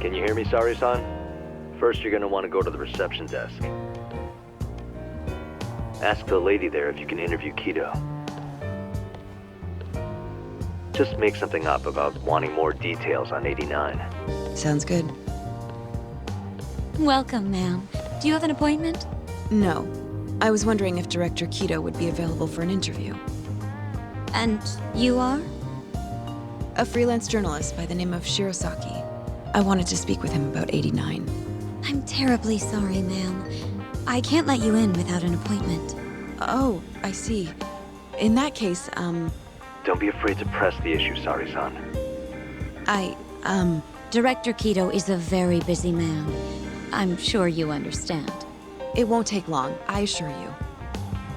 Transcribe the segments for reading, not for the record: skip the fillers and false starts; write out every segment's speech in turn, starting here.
Can you hear me, Sari-san? First, you're gonna want to go to the reception desk. Ask the lady there if you can interview Kido. Just make something up about wanting more details on 89. Sounds good. Welcome, ma'am. Do you have an appointment? No. I was wondering if Director Kido would be available for an interview. And you are? A freelance journalist by the name of Shirosaki. I wanted to speak with him about 89. I'm terribly sorry, ma'am. I can't let you in without an appointment. Oh, I see. In that case, Don't be afraid to press the issue, Sari-san. Director Kido is a very busy man. I'm sure you understand. It won't take long, I assure you.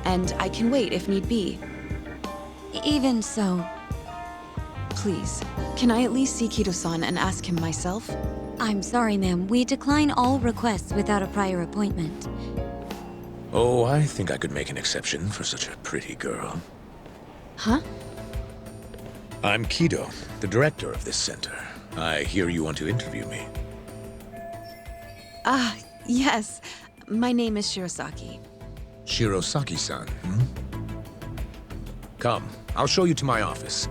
And I can wait if need be. Even so, Please, can I at least see Kido-san and ask him myself? I'm sorry, ma'am. We decline all requests without a prior appointment. Oh, I think I could make an exception for such a pretty girl. Huh? I'm Kido, the director of this center. I hear you want to interview me. Ah, yes. My name is Shirosaki. Shirosaki-san, hmm? Come, I'll show you to my office.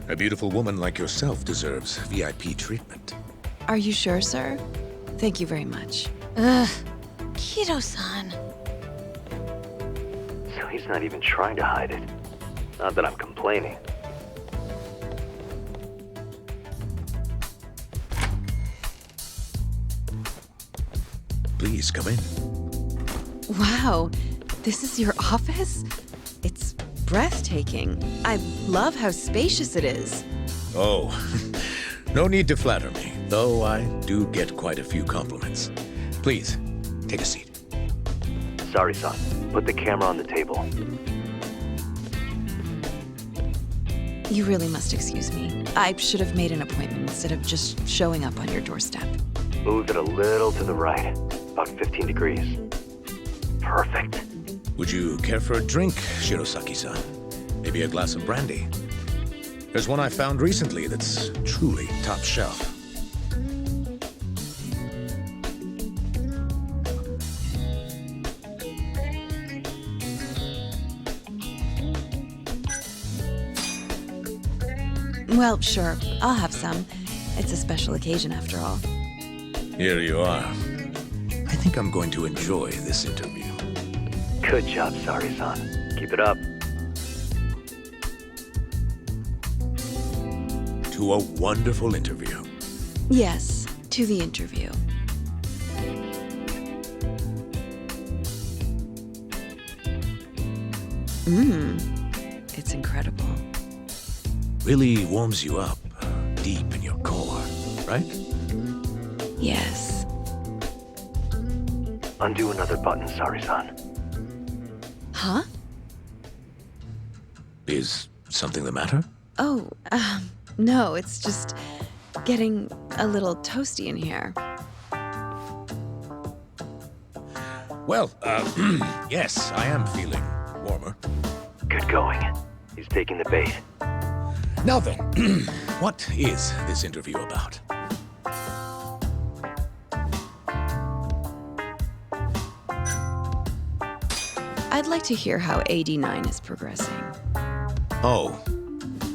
A beautiful woman like yourself deserves VIP treatment. Are you sure, sir? Thank you very much. Ugh. Kido-san. So he's not even trying to hide it. Not that I'm complaining. Please, come in. Wow, this is your office? It's breathtaking. I love how spacious it is. Oh, no need to flatter me, though I do get quite a few compliments. Please, take a seat. Sari-san, put the camera on the table. You really must excuse me. I should have made an appointment instead of just showing up on your doorstep. Move it a little to the right, about 15 degrees. Perfect. Would you care for a drink, Shirosaki-san? Maybe a glass of brandy? There's one I found recently that's truly top shelf. Well, sure, I'll have some. It's a special occasion after all. Here you are. I think I'm going to enjoy this interview. Good job, Sari-san. Keep it up. To a wonderful interview. Yes, to the interview. It's incredible. Really warms you up deep in your core, right? Yes. Undo another button, Sari-san. Huh? Is something the matter? Oh, no, it's just getting a little toasty in here. Well, yes, I am feeling warmer. Good going. He's taking the bait. Now then, what is this interview about? I'd like to hear how AD9 is progressing. Oh,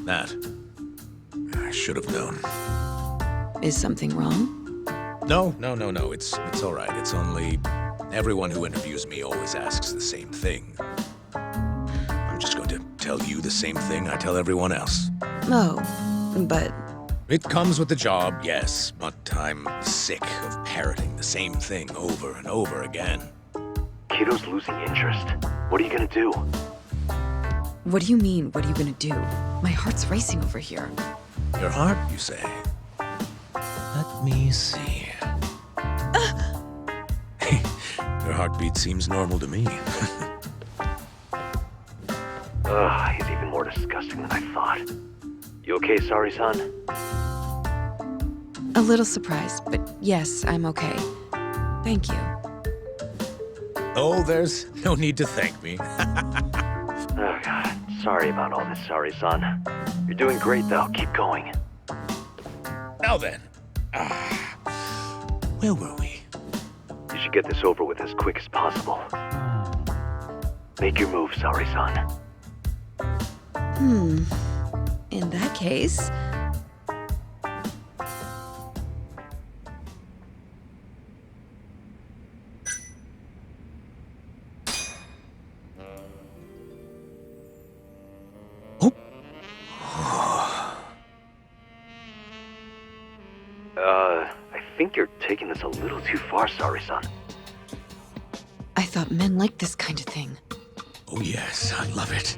that. I should have known. Is something wrong? No. It's all right. It's only everyone who interviews me always asks the same thing. I'm just going to tell you the same thing I tell everyone else. Oh, but... It comes with the job, yes, but I'm sick of parroting the same thing over and over again. Kido's losing interest. What are you gonna do? What do you mean, what are you gonna do? My heart's racing over here. Your heart, you say? Let me see. Your heartbeat seems normal to me. Ugh, he's even more disgusting than I thought. You okay, Sari-san? A little surprised, but yes, I'm okay. Thank you. Oh, there's no need to thank me. Oh, God. Sorry about all this, Sari-san. You're doing great, though. Keep going. Now then. Where were we? You should get this over with as quick as possible. Make your move, Sari-san. In that case... I think you're taking this a little too far, Sari-san. I thought men liked this kind of thing. Oh yes, I love it.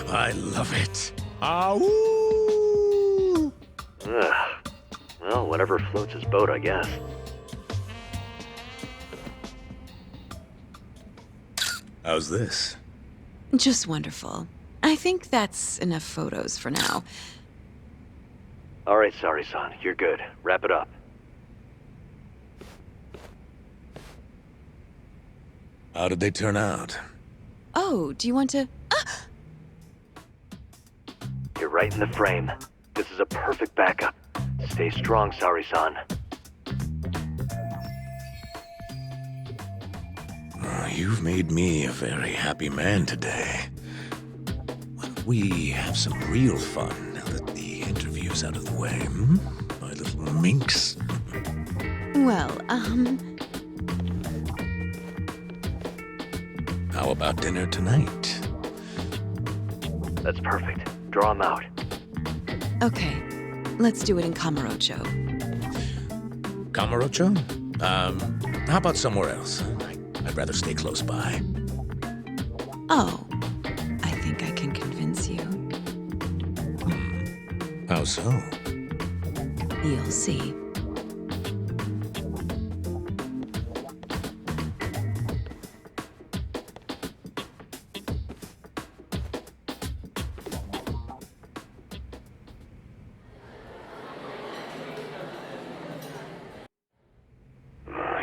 I love it. Ow! Ugh. Well, whatever floats his boat, I guess. How's this? Just wonderful. I think that's enough photos for now. All right, Sari-san, you're good. Wrap it up. How did they turn out? Oh, do you want to... You're right in the frame. This is a perfect backup. Stay strong, Sari-san. You've made me a very happy man today. Why don't we have some real fun now that the interview's out of the way, hmm? My little minx. Well, How about dinner tonight? That's perfect. Draw him out. Okay. Let's do it in Kamurocho. Kamurocho? How about somewhere else? I'd rather stay close by. Oh, I think I can convince you. How so? You'll see.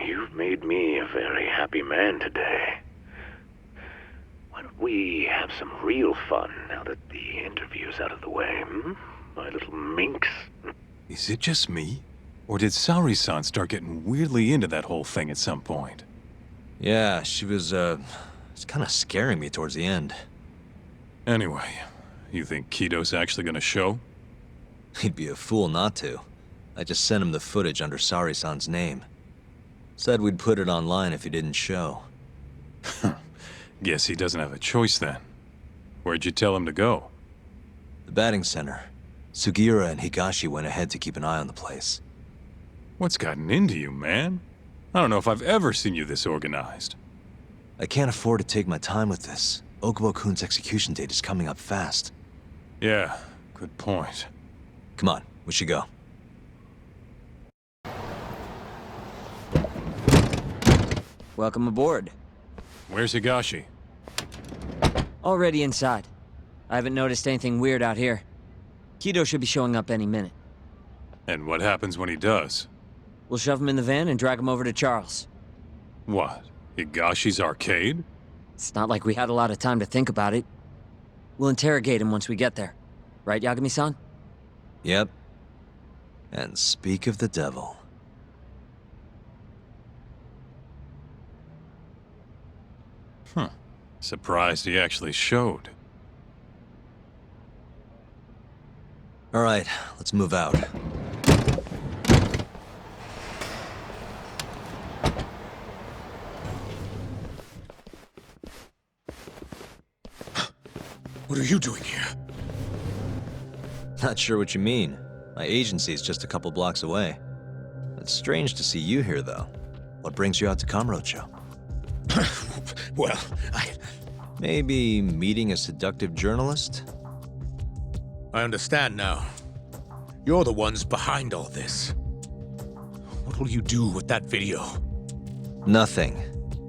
You've made me a very happy man today. Why don't we have some real fun now that the interview's out of the way, hmm? My little minx. Is it just me? Or did Sari-san start getting weirdly into that whole thing at some point? Yeah, she was, it's kind of scaring me towards the end. Anyway, you think Kido's actually gonna show? He'd be a fool not to. I just sent him the footage under Sari-san's name. Said we'd put it online if he didn't show. Guess he doesn't have a choice then. Where'd you tell him to go? The batting center. Sugiura and Higashi went ahead to keep an eye on the place. What's gotten into you, man? I don't know if I've ever seen you this organized. I can't afford to take my time with this. Okubo-kun's execution date is coming up fast. Yeah, good point. Come on, we should go. Welcome aboard. Where's Higashi? Already inside. I haven't noticed anything weird out here. Kido should be showing up any minute. And what happens when he does? We'll shove him in the van and drag him over to Charles. What? Higashi's arcade? It's not like we had a lot of time to think about it. We'll interrogate him once we get there. Right, Yagami-san? Yep. And speak of the devil. Surprised he actually showed. All right, let's move out. What are you doing here? Not sure what you mean. My agency's just a couple blocks away. It's strange to see you here, though. What brings you out to Kamurocho? Well, Maybe meeting a seductive journalist? I understand now. You're the ones behind all this. What will you do with that video? Nothing,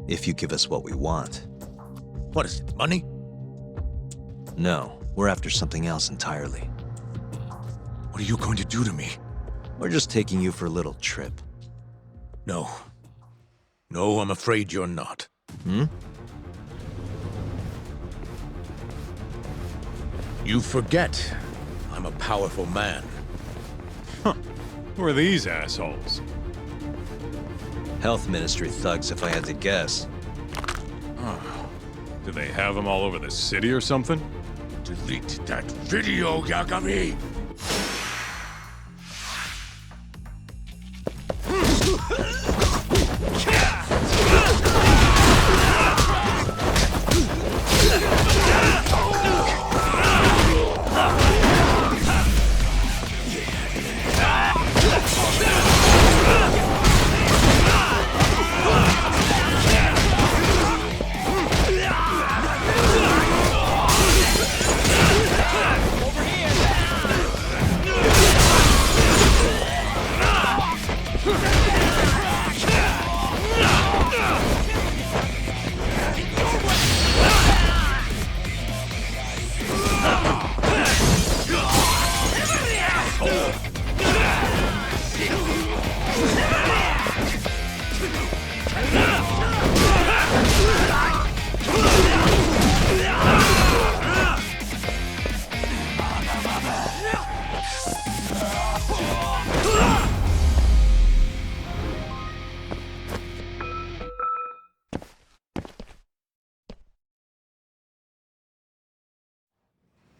if you give us what we want. What is it, money? No, we're after something else entirely. What are you going to do to me? We're just taking you for a little trip. No. No, I'm afraid you're not. Hmm? You forget. I'm a powerful man. Who are these assholes? Health Ministry thugs, if I had to guess. Do they have them all over the city or something? Delete that video, Yagami!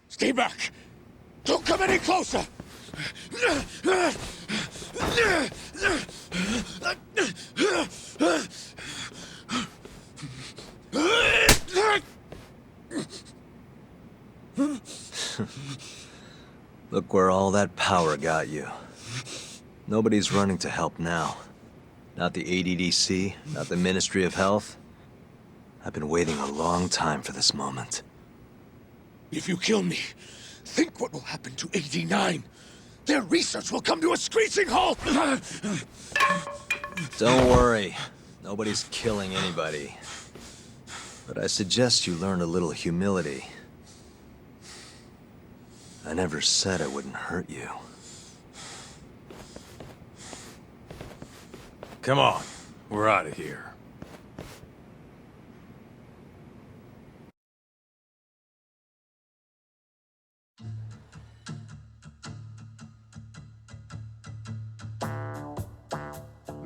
Stay back! Don't come any closer! Look where all that power got you. Nobody's running to help now. Not the ADDC, not the Ministry of Health. I've been waiting a long time for this moment. If you kill me, think what will happen to 89. Their research will come to a screeching halt! Don't worry. Nobody's killing anybody. But I suggest you learn a little humility. I never said I wouldn't hurt you. Come on, we're out of here.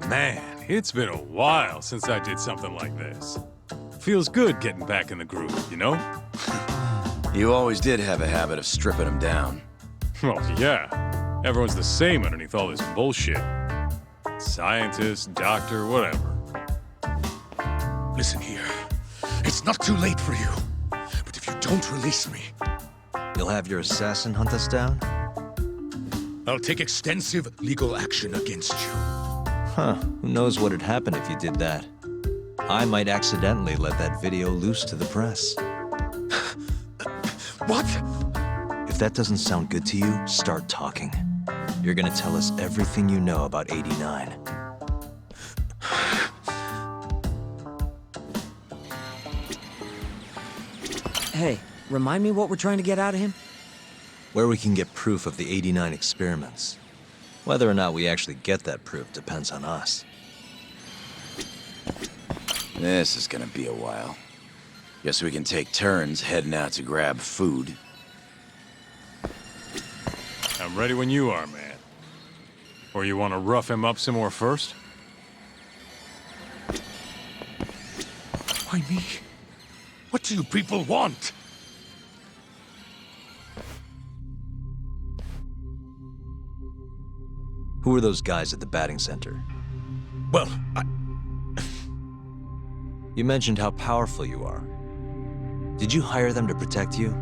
Man, it's been a while since I did something like this. Feels good getting back in the groove, you know? You always did have a habit of stripping them down. Well, yeah. Everyone's the same underneath all this bullshit. Scientist, doctor, whatever. Listen here. It's not too late for you. But if you don't release me, You'll have your assassin hunt us down? I'll take extensive legal action against you. Huh, who knows what'd happen if you did that? I might accidentally let that video loose to the press. What? If that doesn't sound good to you, start talking. You're gonna tell us everything you know about 89. Hey, remind me what we're trying to get out of him? Where we can get proof of the 89 experiments. Whether or not we actually get that proof depends on us. This is gonna be a while. Guess we can take turns heading out to grab food. I'm ready when you are, man. Or you want to rough him up some more first? Why me? What do you people want? Who are those guys at the batting center? Well, You mentioned how powerful you are. Did you hire them to protect you?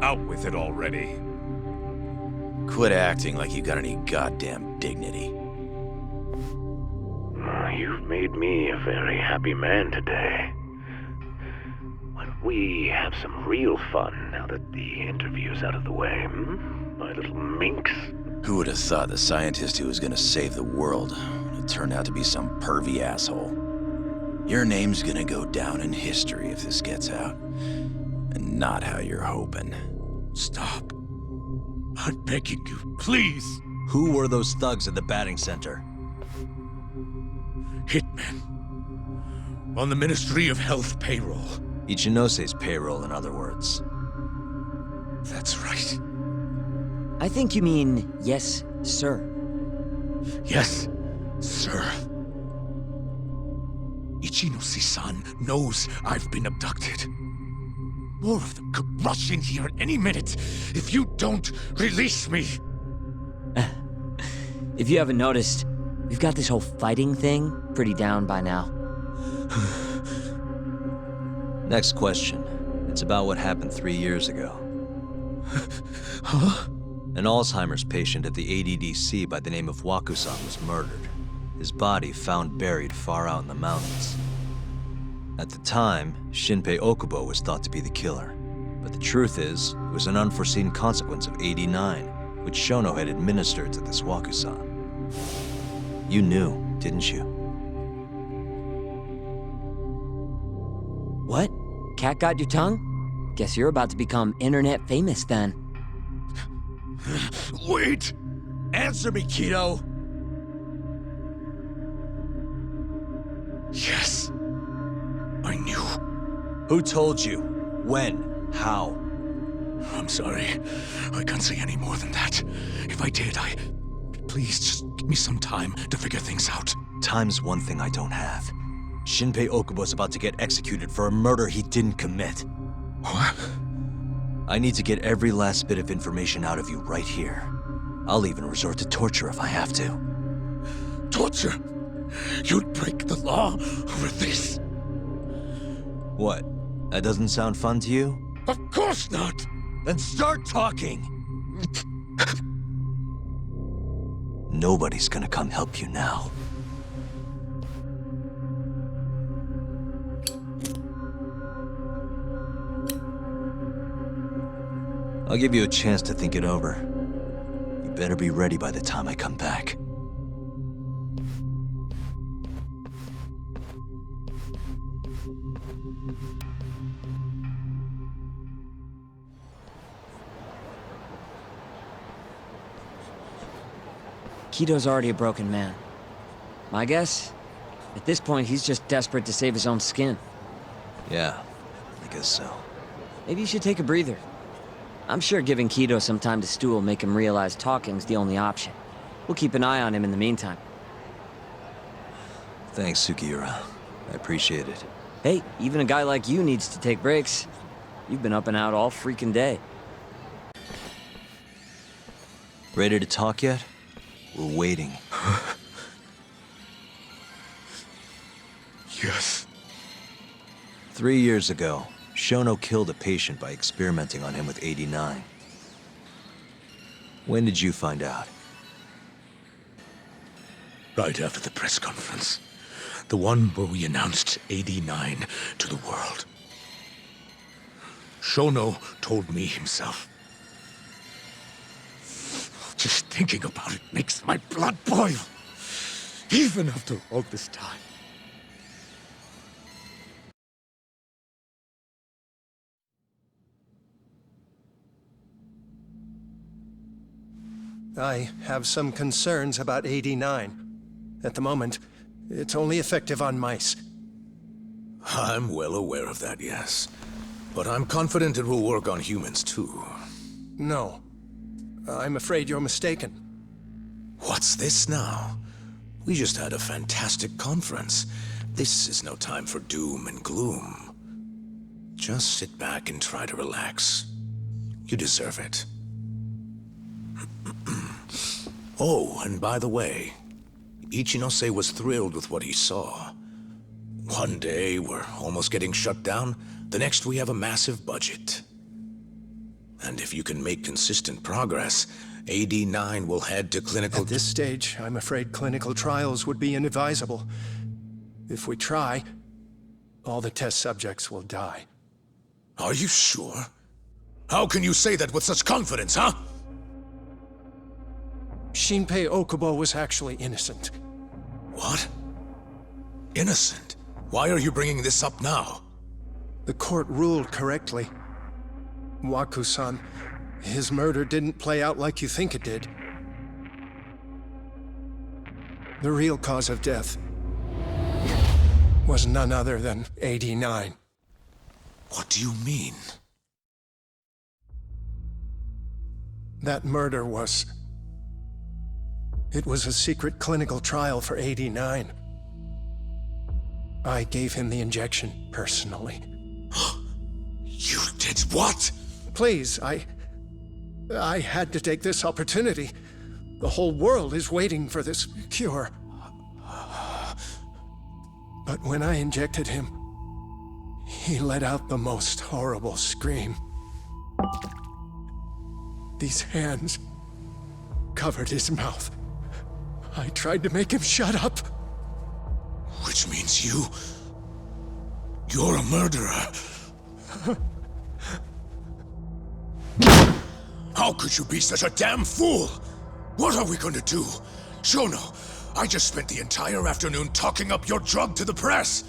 Out with it already. Quit acting like you got any goddamn dignity. You've made me a very happy man today. Why don't we have some real fun now that the interview's out of the way, my little minx? Who would have thought the scientist who was gonna save the world would turn out to be some pervy asshole? Your name's gonna go down in history if this gets out. And not how you're hoping. stop. I'm begging you, please. Who were those thugs at the batting center? Hitmen. On the Ministry of Health payroll. Ichinose's payroll, in other words. That's right. I think you mean, yes, sir. Yes, Sir, Ichinose-san knows I've been abducted. More of them could rush in here at any minute if you don't release me. If you haven't noticed, we've got this whole fighting thing pretty down by now. Next question. It's about what happened 3 years ago. Huh? An Alzheimer's patient at the ADDC by the name of Waku-san was murdered. His body found buried far out in the mountains. At the time, Shinpei Okubo was thought to be the killer. But the truth is, it was an unforeseen consequence of 89, which Shono had administered to this Waku-san. You knew, didn't you? What? Cat got your tongue? Guess you're about to become internet famous then. Wait! Answer me, Kido! Yes. I knew. Who told you? When? How? I'm sorry. I can't say any more than that. If I did, Please, just give me some time to figure things out. Time's one thing I don't have. Shinpei Okubo's about to get executed for a murder he didn't commit. What? I need to get every last bit of information out of you right here. I'll even resort to torture if I have to. Torture? You'd break the law over this? What? That doesn't sound fun to you? Of course not! Then start talking! Nobody's gonna come help you now. I'll give you a chance to think it over. You better be ready by the time I come back. Kido's already a broken man. My guess? At this point, he's just desperate to save his own skin. Yeah, I guess so. Maybe you should take a breather. I'm sure giving Kido some time to stew will make him realize talking's the only option. We'll keep an eye on him in the meantime. Thanks, Sugiura. I appreciate it. Hey, even a guy like you needs to take breaks. You've been up and out all freaking day. Ready to talk yet? We're waiting. Yes. 3 years ago, Shono killed a patient by experimenting on him with 89. When did you find out? Right after the press conference. The one where we announced 89 to the world. Shono told me himself. Just thinking about it makes my blood boil. Even after all this time. I have some concerns about 89. At the moment, it's only effective on mice. I'm well aware of that, yes. But I'm confident it will work on humans, too. No. I'm afraid you're mistaken. What's this now? We just had a fantastic conference. This is no time for doom and gloom. Just sit back and try to relax. You deserve it. Oh, and by the way, Ichinose was thrilled with what he saw. One day, we're almost getting shut down. The next, we have a massive budget. And if you can make consistent progress, AD9 will head to clinical... At this stage, I'm afraid clinical trials would be inadvisable. If we try, all the test subjects will die. Are you sure? How can you say that with such confidence, huh? Shinpei Okubo was actually innocent. What? Innocent? Why are you bringing this up now? The court ruled correctly. Waku-san, his murder didn't play out like you think it did. The real cause of death was none other than 89. What do you mean? That murder was It was a secret clinical trial for 89. I gave him the injection personally. You did what? Please, I had to take this opportunity. The whole world is waiting for this cure. But when I injected him, he let out the most horrible scream. These hands covered his mouth. I tried to make him shut up. Which means you're a murderer. How could you be such a damn fool? What are we gonna do? Shono, I just spent the entire afternoon talking up your drug to the press,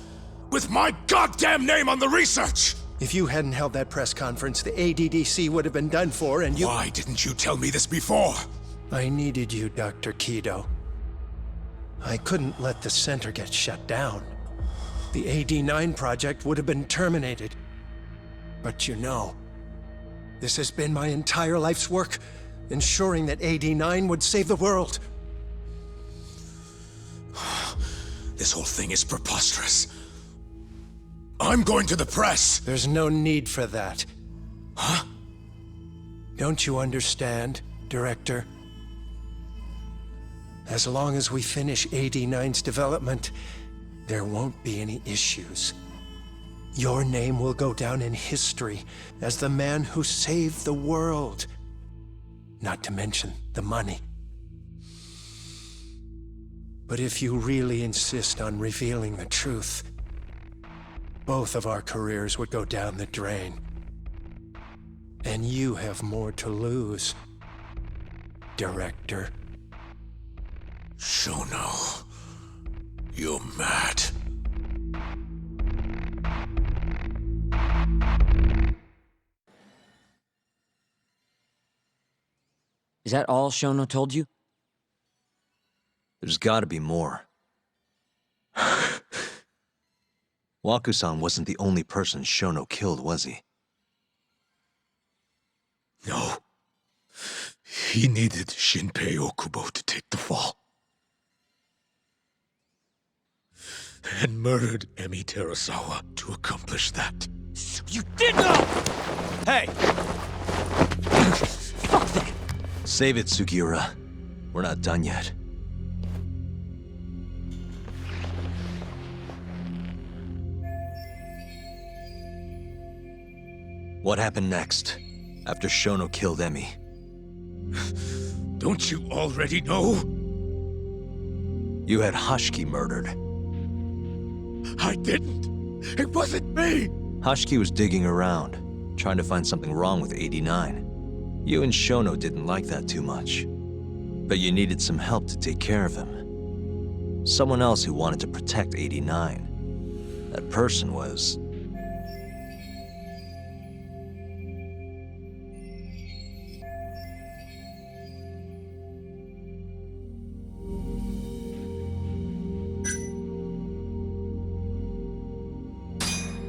with my goddamn name on the research! If you hadn't held that press conference, the ADDC would have been done for, and you— Why didn't you tell me this before? I needed you, Dr. Kido. I couldn't let the center get shut down. The AD9 project would have been terminated. But you know, this has been my entire life's work, ensuring that AD9 would save the world. This whole thing is preposterous. I'm going to the press! There's no need for that. Huh? Don't you understand, Director? As long as we finish AD9's development, there won't be any issues. Your name will go down in history as the man who saved the world. Not to mention the money. But if you really insist on revealing the truth, both of our careers would go down the drain. And you have more to lose, Director. Shono, you're mad. Is that all Shono told you? There's gotta be more. Waku-san wasn't the only person Shono killed, was he? No. He needed Shinpei Okubo to take the fall. And murdered Emi Terasawa to accomplish that. So you did know! Hey! Fuck that! Save it, Sugiura. We're not done yet. What happened next, after Shono killed Emi? Don't you already know? You had Hashiki murdered. I didn't. It wasn't me. Hashiki was digging around, trying to find something wrong with 89. You and Shono didn't like that too much. But you needed some help to take care of him. Someone else who wanted to protect 89. That person was...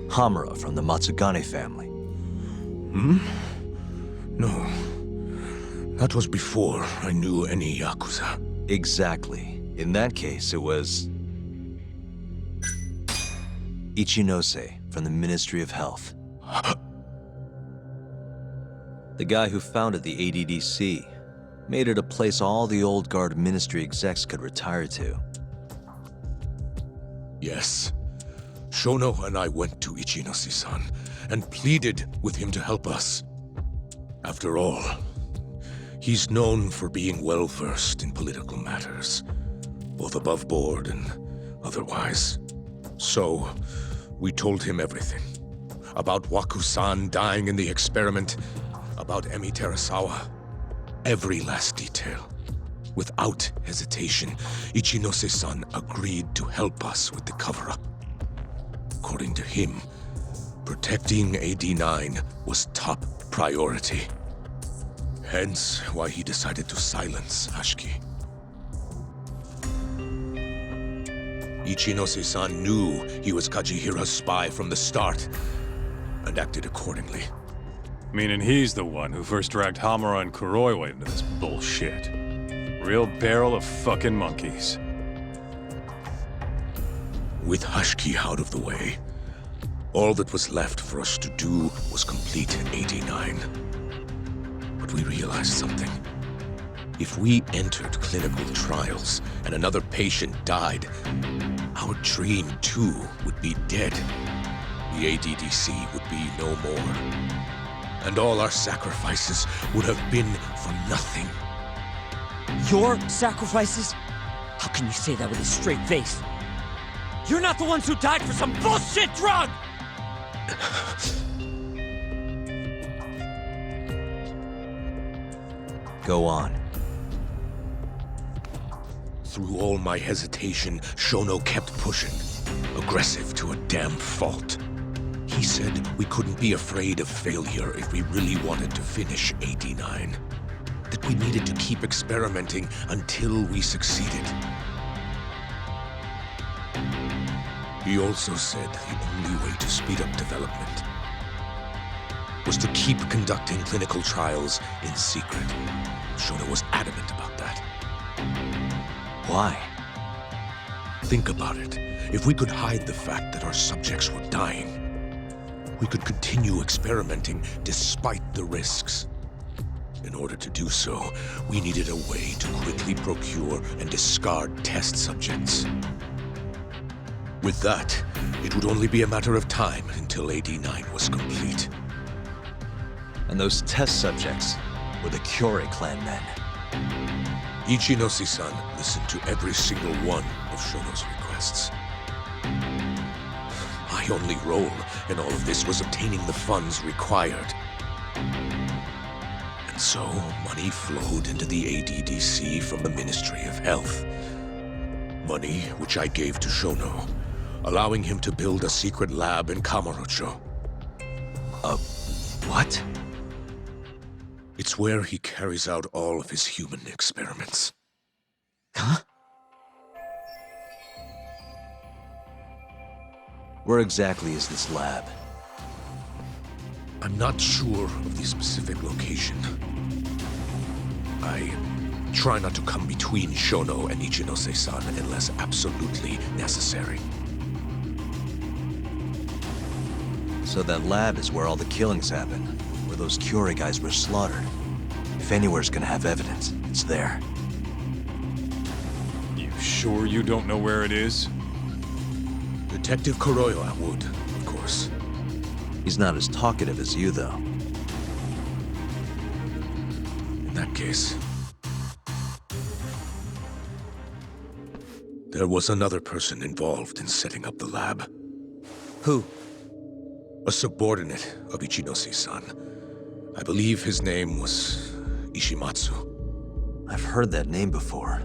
Hamura from the Matsugane family. No. That was before I knew any Yakuza. Exactly. In that case, it was... Ichinose from the Ministry of Health. The guy who founded the ADDC made it a place all the old guard ministry execs could retire to. Yes. Shono and I went to Ichinose-san and pleaded with him to help us. After all, he's known for being well-versed in political matters, both above board and otherwise. So, we told him everything. About Waku-san dying in the experiment, about Emi Terasawa. Every last detail. Without hesitation, Ichinose-san agreed to help us with the cover-up. According to him, protecting AD9 was top priority. Hence why he decided to silence Hashiki. Ichinose-san knew he was Kajihira's spy from the start, and acted accordingly. Meaning he's the one who first dragged Hamura and Kuroiwa into this bullshit. real barrel of fucking monkeys. With Hashki out of the way, all that was left for us to do was complete 89. But we realized something. If we entered clinical trials and another patient died, our dream too would be dead. The ADDC would be no more. And all our sacrifices would have been for nothing. Your sacrifices? How can you say that with a straight face? You're not the ones who died for some bullshit drug! Go on. Through all my hesitation, Shono kept pushing, aggressive to a damn fault. He said we couldn't be afraid of failure if we really wanted to finish 89. That we needed to keep experimenting until we succeeded. He also said the only way to speed up development was to keep conducting clinical trials in secret. Shono was adamant about that. Why? Think about it. If we could hide the fact that our subjects were dying, we could continue experimenting despite the risks. In order to do so, we needed a way to quickly procure and discard test subjects. With that, it would only be a matter of time until 89 was complete. And those test subjects were the Kyorei clan men. Ichinoshi-san listened to every single one of Shono's requests. My only role in all of this was obtaining the funds required. And so, money flowed into the ADDC from the Ministry of Health. Money which I gave to Shono, allowing him to build a secret lab in Kamurocho. What? It's where he carries out all of his human experiments. Huh? Where exactly is this lab? I'm not sure of the specific location. I try not to come between Shono and Ichinose-san unless absolutely necessary. So that lab is where all the killings happen, where those Kyorei guys were slaughtered. If anywhere's gonna have evidence, it's there. You sure you don't know where it is? Detective Kuroyo would, of course. He's not as talkative as you, though. In that case, there was another person involved in setting up the lab. Who? A subordinate of Ichinoshi-san. I believe his name was Ishimatsu. I've heard that name before.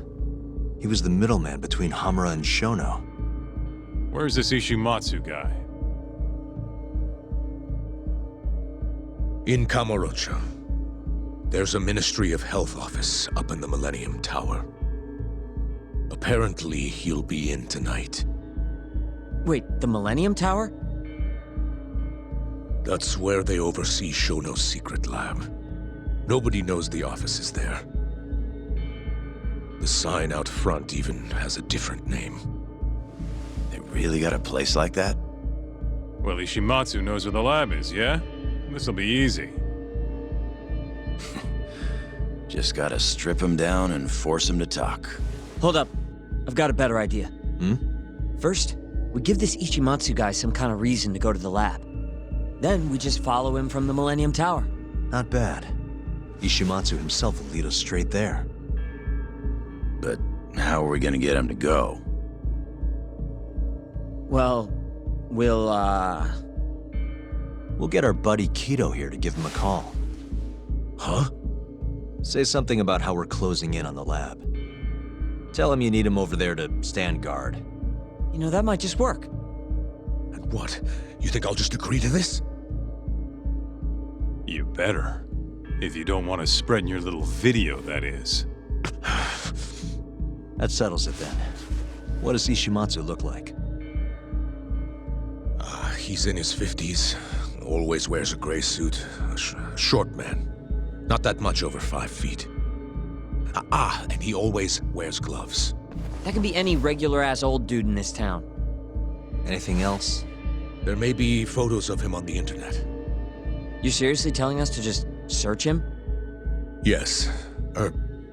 He was the middleman between Hamura and Shono. Where's this Ishimatsu guy? In Kamurocho. There's a Ministry of Health office up in the Millennium Tower. Apparently, he'll be in tonight. Wait, the Millennium Tower? That's where they oversee Shono's secret lab. Nobody knows the office is there. The sign out front even has a different name. They really got a place like that? Well, Ishimatsu knows where the lab is, yeah? This'll be easy. Just gotta strip him down and force him to talk. Hold up. I've got a better idea. Hmm? First, we give this Ichimatsu guy some kind of reason to go to the lab. Then we just follow him from the Millennium Tower. Not bad. Ishimatsu himself will lead us straight there. But how are we gonna get him to go? Well, we'll get our buddy Kido here to give him a call. Huh? Say something about how we're closing in on the lab. Tell him you need him over there to stand guard. You know, that might just work. And what? You think I'll just agree to this? You better. If you don't want to spread in your little video, that is. That settles it then. What does Ishimatsu look like? He's in his 50s. Always wears a gray suit. A short man. Not that much over 5 feet. And he always wears gloves. That can be any regular-ass old dude in this town. Anything else? There may be photos of him on the internet. You seriously telling us to just search him? Yes.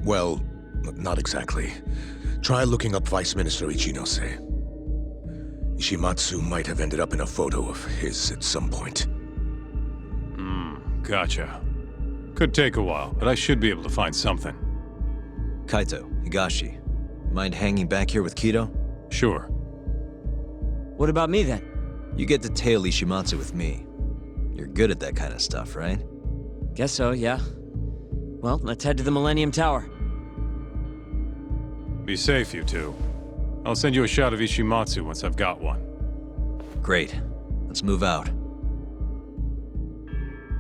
Well, not exactly. Try looking up Vice Minister Ichinose. Ishimatsu might have ended up in a photo of his at some point. Gotcha. Could take a while, but I should be able to find something. Kaito, Higashi, mind hanging back here with Kido? Sure. What about me then? You get to tail Ishimatsu with me. You're good at that kind of stuff, right? Guess so, yeah. Well, let's head to the Millennium Tower. Be safe, you two. I'll send you a shot of Ishimatsu once I've got one. Great. Let's move out.